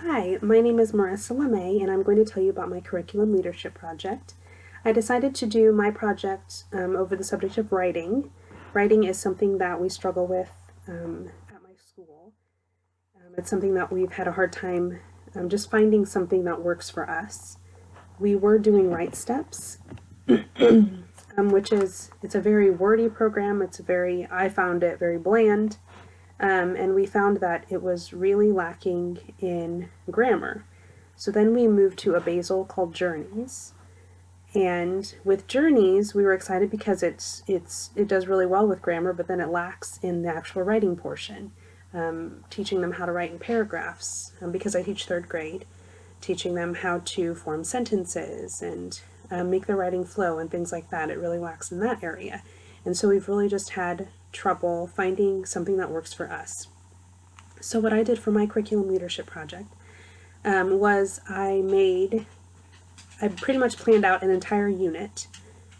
Hi, my name is Marissa LeMay, and I'm going to tell you about my curriculum leadership project. I decided to do my project over the subject of writing. Writing is something that we struggle with at my school. It's something that we've had a hard time just finding something that works for us. We were doing Write Steps, which is, it's a very wordy program. I found it very bland. And we found that it was really lacking in grammar. So then we moved to a Basil called Journeys. And with Journeys, we were excited because it does really well with grammar, but then it lacks in the actual writing portion. Teaching them how to write in paragraphs, because I teach third grade, teaching them how to form sentences and make their writing flow and things like that. It really lacks in that area. And so we've really just had trouble finding something that works for us. So what I did for my curriculum leadership project was I pretty much planned out an entire unit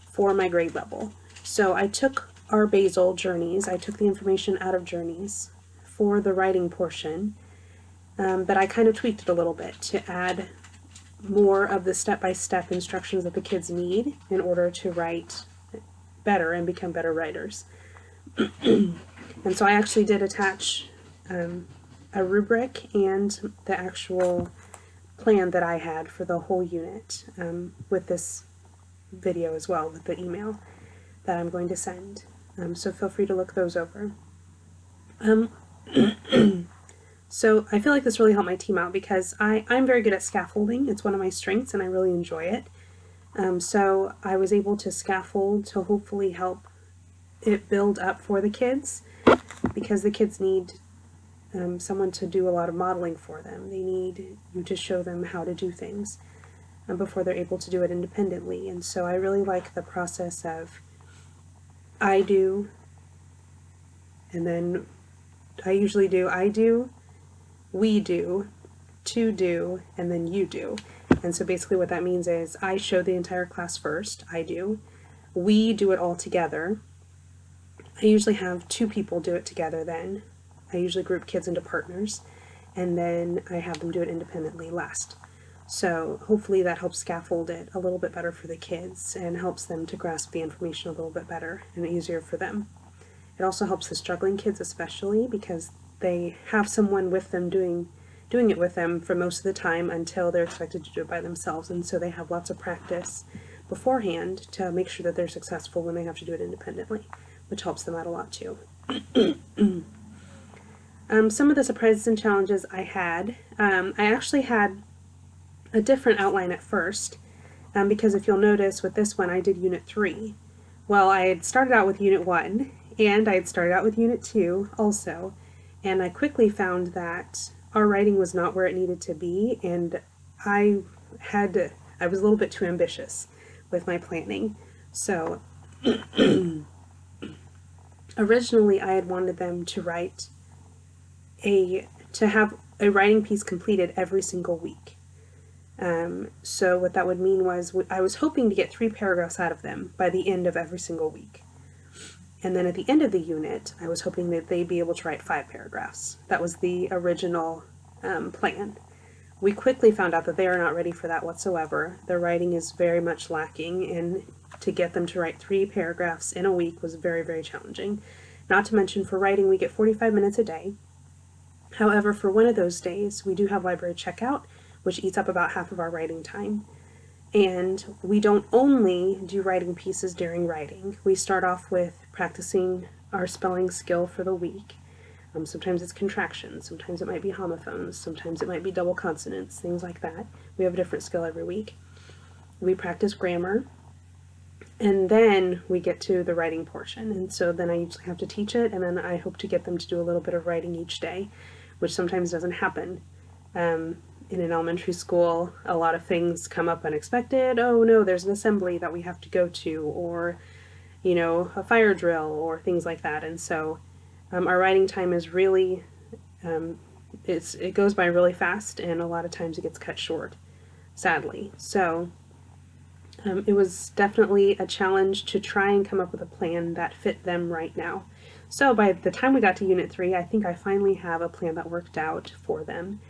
for my grade level. So I took our Basil Journeys, I took the information out of Journeys for the writing portion, but I kind of tweaked it a little bit to add more of the step-by-step instructions that the kids need in order to write better and become better writers. And so I actually did attach a rubric and the actual plan that I had for the whole unit with this video as well, with the email that I'm going to send. So feel free to look those over. So I feel like this really helped my team out because I'm very good at scaffolding. It's one of my strengths and I really enjoy it. So I was able to scaffold to hopefully help it build up for the kids, because the kids need someone to do a lot of modeling for them. They need you to show them how to do things before they're able to do it independently. And so I really like the process of I do, and then I usually do I do, we do, to do, and then you do. And so basically what that means is I show the entire class first, I do. We do it all together. I usually have two people do it together then. I usually group kids into partners, and then I have them do it independently last. So hopefully that helps scaffold it a little bit better for the kids and helps them to grasp the information a little bit better and easier for them. It also helps the struggling kids especially because they have someone with them doing it with them for most of the time until they're expected to do it by themselves, and so they have lots of practice beforehand to make sure that they're successful when they have to do it independently, which helps them out a lot too. Some of the surprises and challenges I had, I actually had a different outline at first, because if you'll notice with this one I did Unit 3. Well, I had started out with Unit 1, and I had started out with Unit 2 also, and I quickly found that our writing was not where it needed to be, and I was a little bit too ambitious with my planning. So originally I had wanted them to have a writing piece completed every single week. So what that would mean was I was hoping to get 3 paragraphs out of them by the end of every single week. And then at the end of the unit, I was hoping that they'd be able to write 5 paragraphs. That was the original plan. We quickly found out that they are not ready for that whatsoever. Their writing is very much lacking, and to get them to write 3 paragraphs in a week was very, very challenging. Not to mention, for writing, we get 45 minutes a day. However, for one of those days, we do have library checkout, which eats up about half of our writing time. And we don't only do writing pieces during writing. We start off with practicing our spelling skill for the week. Sometimes it's contractions, sometimes it might be homophones, sometimes it might be double consonants, things like that. We have a different skill every week. We practice grammar, and then we get to the writing portion. And so then I usually have to teach it, and then I hope to get them to do a little bit of writing each day, which sometimes doesn't happen. In an elementary school, a lot of things come up unexpected. Oh no, there's an assembly that we have to go to, or, you know, a fire drill, or things like that. And so our writing time is really, it goes by really fast, and a lot of times it gets cut short, sadly. So it was definitely a challenge to try and come up with a plan that fit them right now. So by the time we got to Unit 3, I think I finally have a plan that worked out for them.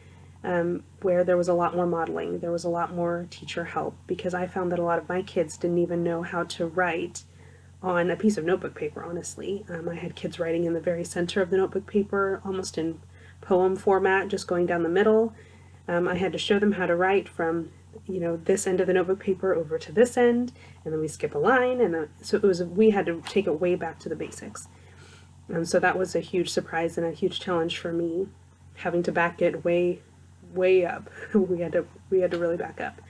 where there was a lot more modeling, there was a lot more teacher help, because I found that a lot of my kids didn't even know how to write on a piece of notebook paper, honestly. I had kids writing in the very center of the notebook paper, almost in poem format, just going down the middle. I had to show them how to write from, this end of the notebook paper over to this end, and then we skip a line, and so we had to take it way back to the basics. And so that was a huge surprise and a huge challenge for me, having to back it way up. we had to really back up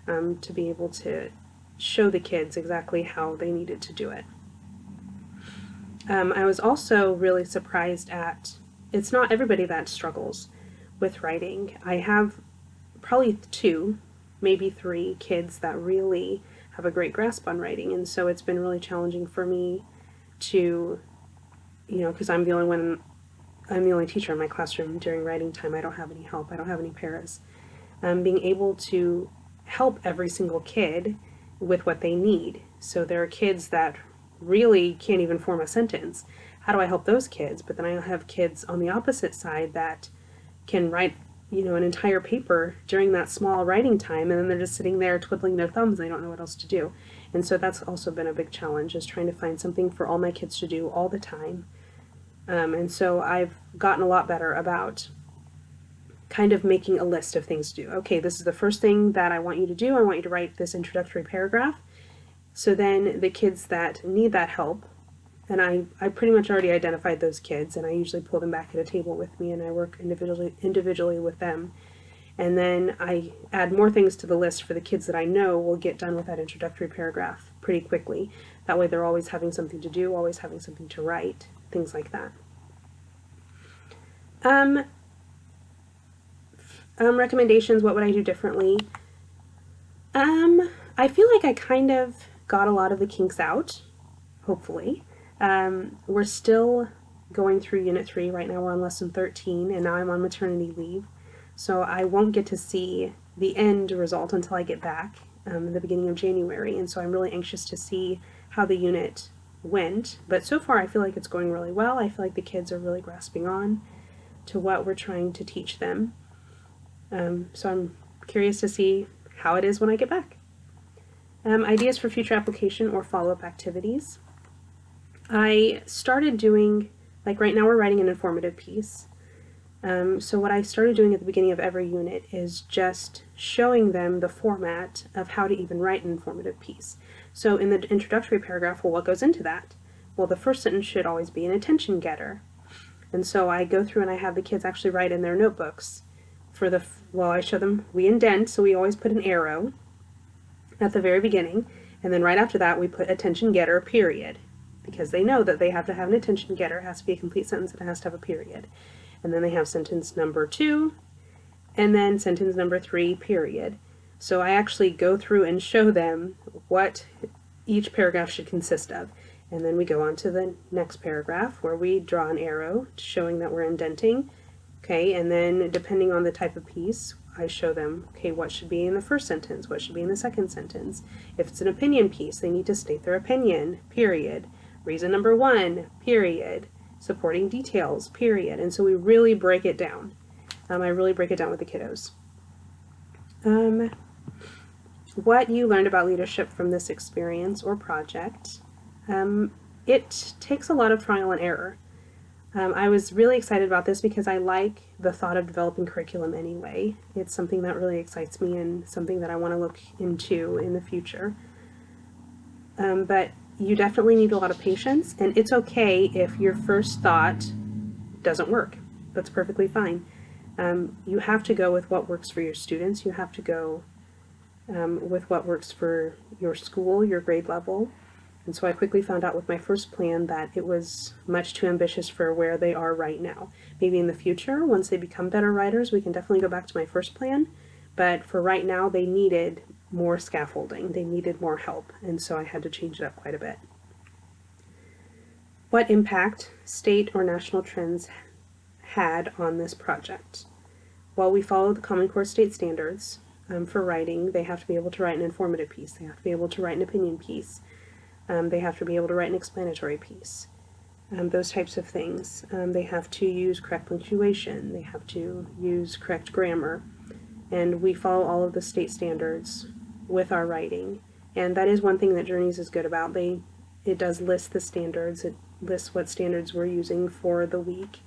to be able to show the kids exactly how they needed to do it. I was also really surprised at, it's not everybody that struggles with writing. I have probably 2, maybe 3 kids that really have a great grasp on writing, and so it's been really challenging for me to, because I'm the only teacher in my classroom during writing time. I don't have any help. I don't have any paras. Being able to help every single kid with what they need. So there are kids that really can't even form a sentence. How do I help those kids? But then I have kids on the opposite side that can write, an entire paper during that small writing time, and then they're just sitting there twiddling their thumbs and they don't know what else to do. And so that's also been a big challenge, is trying to find something for all my kids to do all the time. And so I've gotten a lot better about kind of making a list of things to do. Okay, this is the first thing that I want you to do. I want you to write this introductory paragraph. So then the kids that need that help, and I pretty much already identified those kids, and I usually pull them back at a table with me and I work individually with them. And then I add more things to the list for the kids that I know will get done with that introductory paragraph pretty quickly. That way they're always having something to do, always having something to write, things like that. Recommendations, what would I do differently? I feel like I kind of got a lot of the kinks out, hopefully. We're still going through Unit 3. Right now we're on Lesson 13, and now I'm on maternity leave. So I won't get to see the end result until I get back in the beginning of January, and so I'm really anxious to see how the unit went. But so far I feel like it's going really well. I feel like the kids are really grasping on to what we're trying to teach them. So I'm curious to see how it is when I get back. Ideas for future application or follow-up activities. I started doing, like right now we're writing an informative piece. So what I started doing at the beginning of every unit is just showing them the format of how to even write an informative piece. So in the introductory paragraph, well, what goes into that? Well, the first sentence should always be an attention getter. And so I go through and I have the kids actually write in their notebooks I show them, we indent, so we always put an arrow at the very beginning, and then right after that we put attention getter, period, because they know that they have to have an attention getter. It has to be a complete sentence, and it has to have a period. And then they have sentence number 2, and then sentence number 3, period. So I actually go through and show them what each paragraph should consist of. And then we go on to the next paragraph where we draw an arrow showing that we're indenting. Okay, and then depending on the type of piece, I show them, okay, what should be in the first sentence, what should be in the second sentence. If it's an opinion piece, they need to state their opinion, period. Reason number 1, period. Supporting details, period. And so we really break it down. I really break it down with the kiddos. What you learned about leadership from this experience or project. It takes a lot of trial and error. I was really excited about this because I like the thought of developing curriculum anyway. It's something that really excites me and something that I want to look into in the future. But you definitely need a lot of patience, and it's okay if your first thought doesn't work. That's perfectly fine. You have to go with what works for your students. You have to go with what works for your school, your grade level. And so I quickly found out with my first plan that it was much too ambitious for where they are right now. Maybe in the future, once they become better writers, we can definitely go back to my first plan. But for right now, they needed more scaffolding. They needed more help. And so I had to change it up quite a bit. What impact state or national trends had on this project? Well, we followed the Common Core state standards for writing. They have to be able to write an informative piece. They have to be able to write an opinion piece. They have to be able to write an explanatory piece. those types of things. They have to use correct punctuation, they have to use correct grammar, and we follow all of the state standards with our writing. And that is one thing that Journeys is good about. It does list the standards, it lists what standards we're using for the week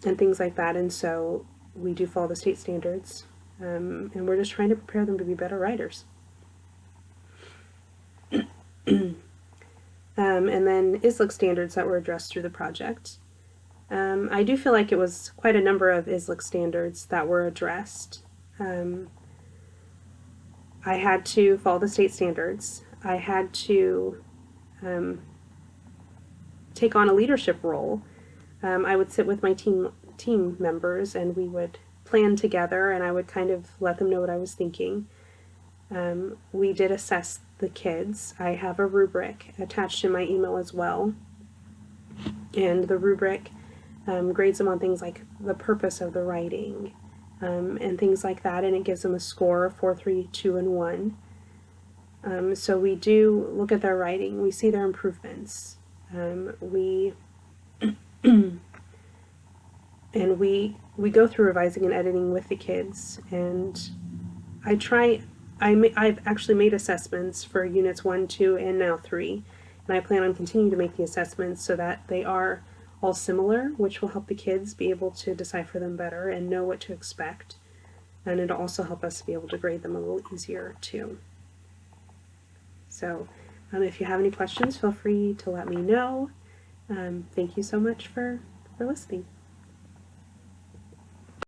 and things like that, and so we do follow the state standards, and we're just trying to prepare them to be better writers. And then ISLIC standards that were addressed through the project. I do feel like it was quite a number of ISLIC standards that were addressed. I had to follow the state standards. I had to take on a leadership role. I would sit with my team members and we would plan together, and I would kind of let them know what I was thinking. We did assess the kids. I have a rubric attached in my email as well, and the rubric grades them on things like the purpose of the writing and things like that, and it gives them a score of 4, 3, 2, and 1. So we do look at their writing, we see their improvements, we and we go through revising and editing with the kids, and I've actually made assessments for units 1, 2, and now 3, and I plan on continuing to make the assessments so that they are all similar, which will help the kids be able to decipher them better and know what to expect, and it'll also help us be able to grade them a little easier too. So if you have any questions, feel free to let me know. Thank you so much for listening.